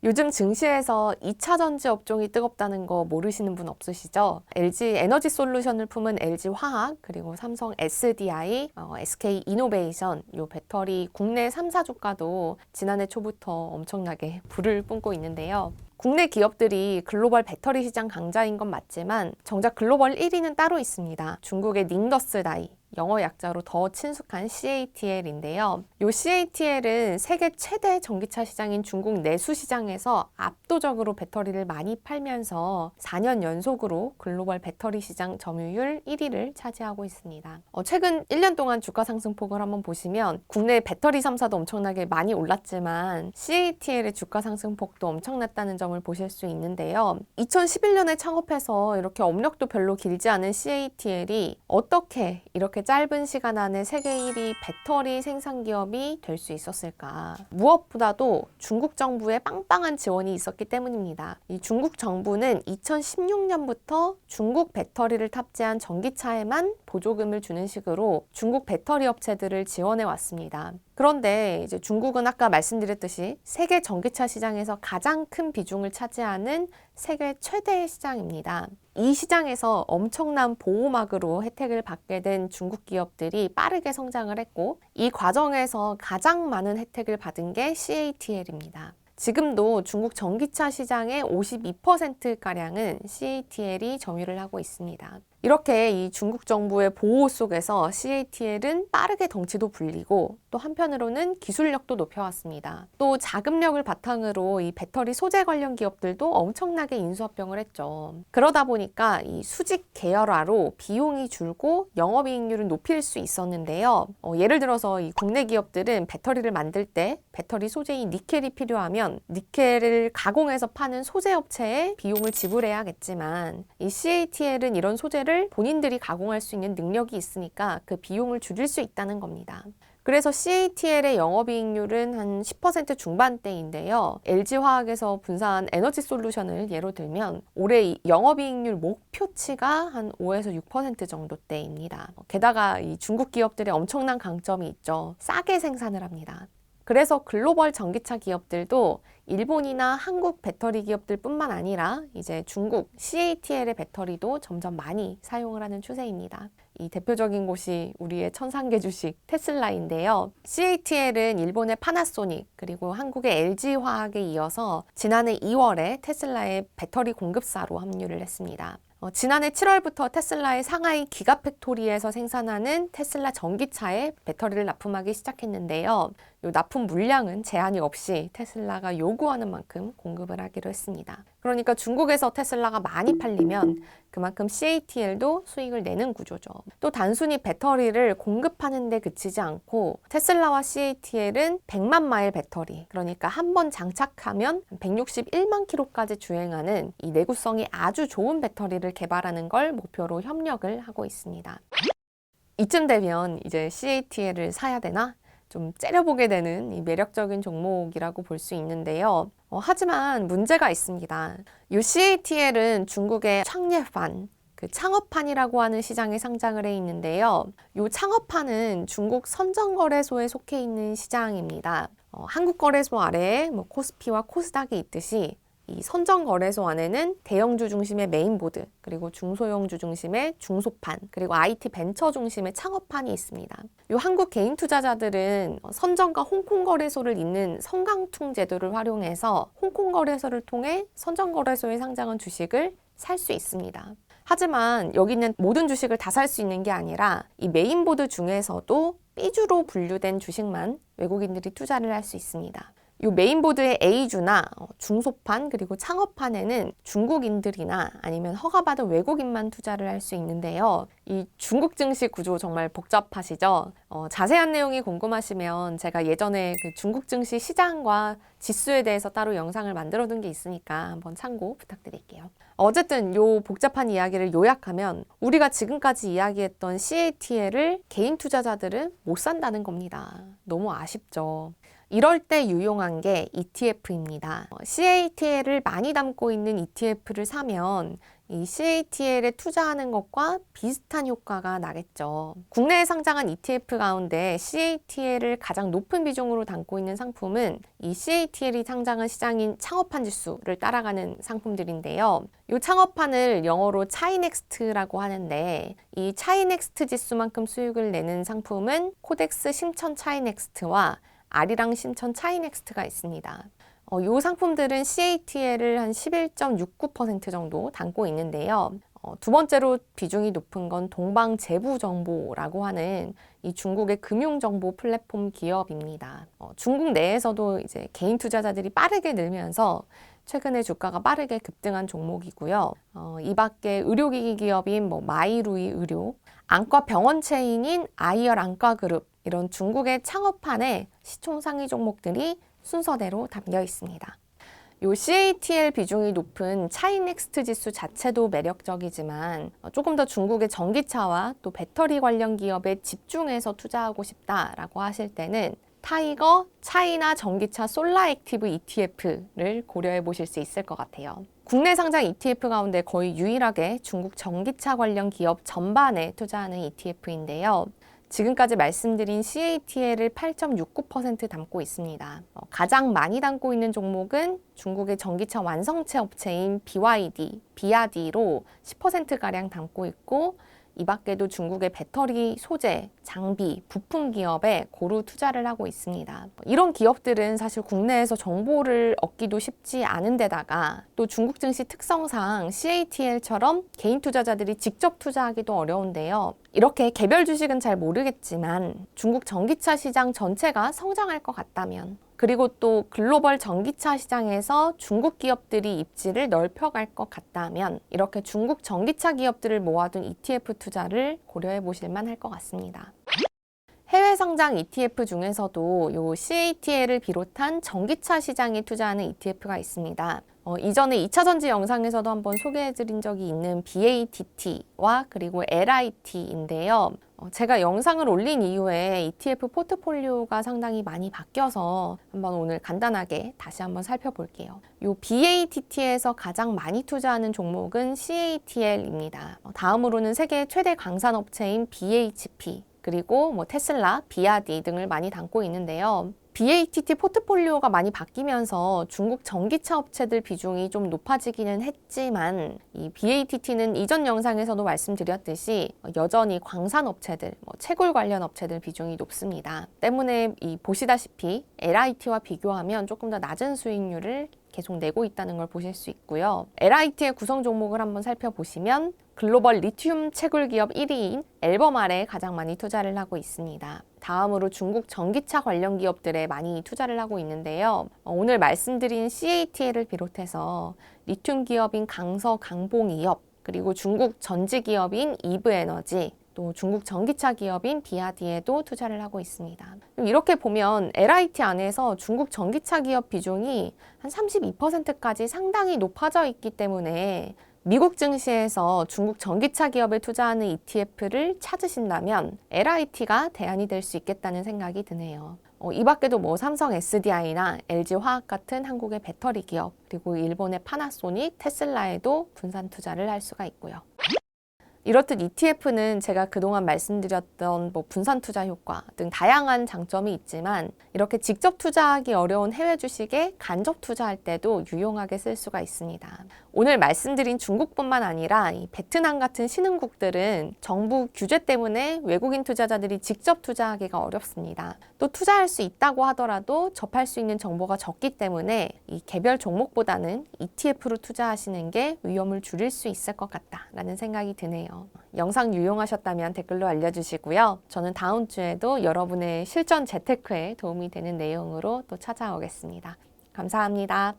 요즘 증시에서 2차 전지 업종이 뜨겁다는 거 모르시는 분 없으시죠? LG 에너지 솔루션을 품은 LG화학, 그리고 삼성 SDI, SK 이노베이션, 요 배터리 국내 3사 주가도 지난해 초부터 엄청나게 불을 뿜고 있는데요. 국내 기업들이 글로벌 배터리 시장 강자인 건 맞지만 정작 글로벌 1위는 따로 있습니다. 중국의 닝더스다이, 영어 약자로 더 친숙한 CATL인데요. 이 CATL은 세계 최대 전기차 시장인 중국 내수 시장에서 압도적으로 배터리를 많이 팔면서 4년 연속으로 글로벌 배터리 시장 점유율 1위를 차지하고 있습니다. 최근 1년 동안 주가 상승폭을 한번 보시면 국내 배터리 3사도 엄청나게 많이 올랐지만 CATL의 주가 상승폭도 엄청났다는 점을 보실 수 있는데요. 2011년에 창업해서 이렇게 업력도 별로 길지 않은 CATL이 어떻게 이렇게 짧은 시간 안에 세계 1위 배터리 생산 기업이 될 수 있었을까? 무엇보다도 중국 정부의 빵빵한 지원이 있었기 때문입니다. 이 중국 정부는 2016년부터 중국 배터리를 탑재한 전기차에만 보조금을 주는 식으로 중국 배터리 업체들을 지원해 왔습니다. 그런데 이제 중국은 아까 말씀드렸듯이 세계 전기차 시장에서 가장 큰 비중을 차지하는 세계 최대의 시장입니다. 이 시장에서 엄청난 보호막으로 혜택을 받게 된 중국 기업들이 빠르게 성장을 했고, 이 과정에서 가장 많은 혜택을 받은 게 CATL입니다. 지금도 중국 전기차 시장의 52%가량은 CATL이 점유를 하고 있습니다. 이렇게 이 중국 정부의 보호 속에서 CATL은 빠르게 덩치도 불리고 또 한편으로는 기술력도 높여왔습니다. 또 자금력을 바탕으로 이 배터리 소재 관련 기업들도 엄청나게 인수합병을 했죠. 그러다 보니까 이 수직 계열화로 비용이 줄고 영업이익률을 높일 수 있었는데요. 예를 들어서 이 국내 기업들은 배터리를 만들 때 배터리 소재인 니켈이 필요하면 니켈을 가공해서 파는 소재 업체에 비용을 지불해야겠지만 이 CATL은 이런 소재를 본인들이 가공할 수 있는 능력이 있으니까 그 비용을 줄일 수 있다는 겁니다. 그래서 CATL의 영업이익률은 한 10% 중반대인데요. LG화학에서 분사한 에너지 솔루션을 예로 들면 올해 영업이익률 목표치가 한 5에서 6% 정도대입니다. 게다가 이 중국 기업들의 엄청난 강점이 있죠. 싸게 생산을 합니다. 그래서 글로벌 전기차 기업들도 일본이나 한국 배터리 기업들 뿐만 아니라 이제 중국 CATL의 배터리도 점점 많이 사용을 하는 추세입니다. 이 대표적인 곳이 우리의 천상계 주식 테슬라인데요. CATL은 일본의 파나소닉 그리고 한국의 LG화학에 이어서 지난해 2월에 테슬라의 배터리 공급사로 합류를 했습니다. 지난해 7월부터 테슬라의 상하이 기가팩토리에서 생산하는 테슬라 전기차에 배터리를 납품하기 시작했는데요. 이 납품 물량은 제한이 없이 테슬라가 요구하는 만큼 공급을 하기로 했습니다. 그러니까 중국에서 테슬라가 많이 팔리면 그만큼 CATL도 수익을 내는 구조죠. 또 단순히 배터리를 공급하는 데 그치지 않고 테슬라와 CATL은 100만 마일 배터리, 그러니까 한 번 장착하면 161만 킬로까지 주행하는 이 내구성이 아주 좋은 배터리를 개발하는 걸 목표로 협력을 하고 있습니다. 이쯤 되면 이제 CATL을 사야 되나? 좀 째려보게 되는 이 매력적인 종목이라고 볼 수 있는데요. 하지만 문제가 있습니다. 이 CATL은 중국의 창예판, 그 창업판이라고 하는 시장에 상장을 해 있는데요. 이 창업판은 중국 선정거래소에 속해 있는 시장입니다. 한국거래소 아래에 코스피와 코스닥이 있듯이 이 선정거래소 안에는 대형주 중심의 메인보드, 그리고 중소형주 중심의 중소판, 그리고 IT 벤처 중심의 창업판이 있습니다. 이 한국 개인 투자자들은 선정과 홍콩거래소를 잇는 성강퉁 제도를 활용해서 홍콩거래소를 통해 선정거래소에 상장한 주식을 살 수 있습니다. 하지만 여기 있는 모든 주식을 다 살 수 있는 게 아니라 이 메인보드 중에서도 B주로 분류된 주식만 외국인들이 투자를 할 수 있습니다. 이 메인보드의 A주나 중소판 그리고 창업판에는 중국인들이나 아니면 허가받은 외국인만 투자를 할 수 있는데요. 이 중국 증시 구조 정말 복잡하시죠? 자세한 내용이 궁금하시면 제가 예전에 그 중국 증시 시장과 지수에 대해서 따로 영상을 만들어 둔 게 있으니까 한번 참고 부탁드릴게요. 어쨌든 이 복잡한 이야기를 요약하면 우리가 지금까지 이야기했던 CATL을 개인 투자자들은 못 산다는 겁니다. 너무 아쉽죠. 이럴 때 유용한 게 ETF입니다. CATL을 많이 담고 있는 ETF를 사면 이 CATL에 투자하는 것과 비슷한 효과가 나겠죠. 국내에 상장한 ETF 가운데 CATL을 가장 높은 비중으로 담고 있는 상품은 이 CATL이 상장한 시장인 창업한 지수를 따라가는 상품들인데요. 이 창업한을 영어로 차이넥스트라고 하는데 이 차이넥스트 지수만큼 수익을 내는 상품은 코덱스 심천 차이넥스트와 아리랑 심천 차이넥스트가 있습니다. 이 상품들은 CATL을 한 11.69% 정도 담고 있는데요. 두 번째로 비중이 높은 건 동방제부정보라고 하는 이 중국의 금융정보 플랫폼 기업입니다. 중국 내에서도 이제 개인 투자자들이 빠르게 늘면서 최근에 주가가 빠르게 급등한 종목이고요. 이 밖에 의료기기 기업인 마이루이 의료, 안과 병원 체인인 아이얼 안과그룹, 이런 중국의 창업한의 시총 상위 종목들이 순서대로 담겨 있습니다. 요 CATL 비중이 높은 차이넥스트 지수 자체도 매력적이지만 조금 더 중국의 전기차와 또 배터리 관련 기업에 집중해서 투자하고 싶다라고 하실 때는 타이거 차이나 전기차 솔라 액티브 ETF를 고려해 보실 수 있을 것 같아요. 국내 상장 ETF 가운데 거의 유일하게 중국 전기차 관련 기업 전반에 투자하는 ETF인데요. 지금까지 말씀드린 CATL을 8.69% 담고 있습니다. 가장 많이 담고 있는 종목은 중국의 전기차 완성체 업체인 BYD, 비아디로 10%가량 담고 있고 이 밖에도 중국의 배터리 소재, 장비, 부품 기업에 고루 투자를 하고 있습니다. 이런 기업들은 사실 국내에서 정보를 얻기도 쉽지 않은 데다가 또 중국 증시 특성상 CATL처럼 개인 투자자들이 직접 투자하기도 어려운데요. 이렇게 개별 주식은 잘 모르겠지만 중국 전기차 시장 전체가 성장할 것 같다면 그리고 또 글로벌 전기차 시장에서 중국 기업들이 입지를 넓혀갈 것 같다면 이렇게 중국 전기차 기업들을 모아둔 ETF 투자를 고려해 보실 만할 것 같습니다. 해외 상장 ETF 중에서도 요 CATL을 비롯한 전기차 시장에 투자하는 ETF가 있습니다. 이전에 2차 전지 영상에서도 한번 소개해드린 적이 있는 BATT와 그리고 LIT인데요. 제가 영상을 올린 이후에 ETF 포트폴리오가 상당히 많이 바뀌어서 한번 오늘 간단하게 다시 한번 살펴볼게요. 이 BATT에서 가장 많이 투자하는 종목은 CATL입니다. 다음으로는 세계 최대 광산업체인 BHP, 그리고 테슬라, 비아디 등을 많이 담고 있는데요. BATT 포트폴리오가 많이 바뀌면서 중국 전기차 업체들 비중이 좀 높아지기는 했지만 이 BATT는 이전 영상에서도 말씀드렸듯이 여전히 광산 업체들, 채굴 관련 업체들 비중이 높습니다. 때문에 보시다시피 LIT와 비교하면 조금 더 낮은 수익률을 계속 내고 있다는 걸 보실 수 있고요. LIT의 구성 종목을 한번 살펴보시면 글로벌 리튬 채굴 기업 1위인 앨범알에 가장 많이 투자를 하고 있습니다. 다음으로 중국 전기차 관련 기업들에 많이 투자를 하고 있는데요. 오늘 말씀드린 CATL을 비롯해서 리튬 기업인 강서 강봉이업, 그리고 중국 전지 기업인 이브에너지, 또 중국 전기차 기업인 비아디에도 투자를 하고 있습니다. 이렇게 보면 LIT 안에서 중국 전기차 기업 비중이 한 32%까지 상당히 높아져 있기 때문에 미국 증시에서 중국 전기차 기업에 투자하는 ETF를 찾으신다면 LIT가 대안이 될 수 있겠다는 생각이 드네요. 이 밖에도 삼성 SDI나 LG화학 같은 한국의 배터리 기업, 그리고 일본의 파나소닉, 테슬라에도 분산 투자를 할 수가 있고요. 이렇듯 ETF는 제가 그동안 말씀드렸던 분산 투자 효과 등 다양한 장점이 있지만 이렇게 직접 투자하기 어려운 해외 주식에 간접 투자할 때도 유용하게 쓸 수가 있습니다. 오늘 말씀드린 중국뿐만 아니라 이 베트남 같은 신흥국들은 정부 규제 때문에 외국인 투자자들이 직접 투자하기가 어렵습니다. 또 투자할 수 있다고 하더라도 접할 수 있는 정보가 적기 때문에 이 개별 종목보다는 ETF로 투자하시는 게 위험을 줄일 수 있을 것 같다라는 생각이 드네요. 영상 유용하셨다면 댓글로 알려주시고요. 저는 다음 주에도 여러분의 실전 재테크에 도움이 되는 내용으로 또 찾아오겠습니다. 감사합니다.